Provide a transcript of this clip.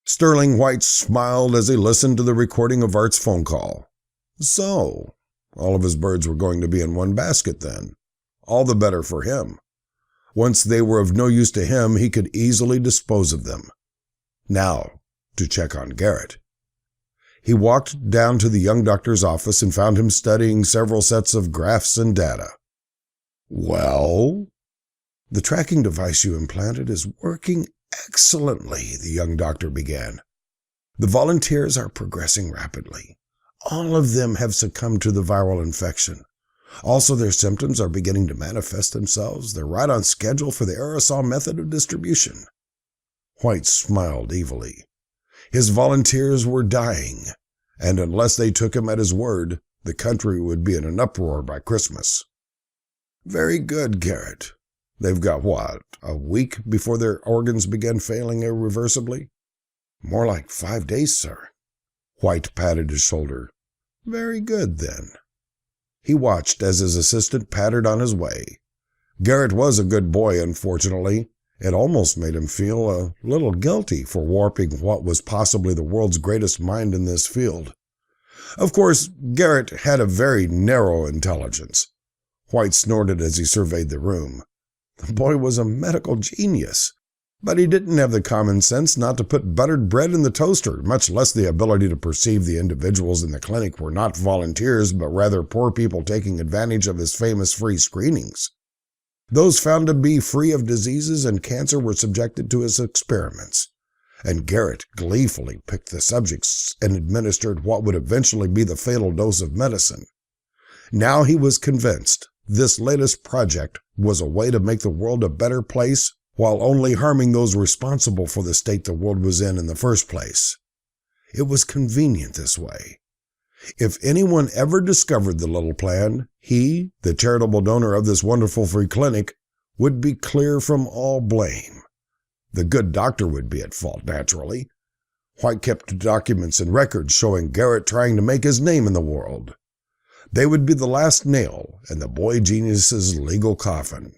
Sterling White smiled as he listened to the recording of Art's phone call. So, all of his birds were going to be in one basket then. All the better for him. Once they were of no use to him, he could easily dispose of them. Now, to check on Garrett. He walked down to the young doctor's office and found him studying several sets of graphs and data. Well? The tracking device you implanted is working excellently, the young doctor began. The volunteers are progressing rapidly. All of them have succumbed to the viral infection. Also, their symptoms are beginning to manifest themselves. They're right on schedule for the aerosol method of distribution. White smiled evilly. His volunteers were dying, and unless they took him at his word, the country would be in an uproar by Christmas. Very good, Garrett. They've got what, a week before their organs begin failing irreversibly? More like 5 days, sir. White patted his shoulder. Very good, then. He watched as his assistant pattered on his way. Garrett was a good boy, unfortunately. It almost made him feel a little guilty for warping what was possibly the world's greatest mind in this field. Of course, Garrett had a very narrow intelligence. White snorted as he surveyed the room. The boy was a medical genius, but he didn't have the common sense not to put buttered bread in the toaster, much less the ability to perceive the individuals in the clinic were not volunteers, but rather poor people taking advantage of his famous free screenings. Those found to be free of diseases and cancer were subjected to his experiments, and Garrett gleefully picked the subjects and administered what would eventually be the fatal dose of medicine. Now he was convinced this latest project was a way to make the world a better place while only harming those responsible for the state the world was in the first place. It was convenient this way. If anyone ever discovered the little plan, he, the charitable donor of this wonderful free clinic, would be clear from all blame. The good doctor would be at fault, naturally. White kept documents and records showing Garrett trying to make his name in the world. They would be the last nail in the boy genius's legal coffin.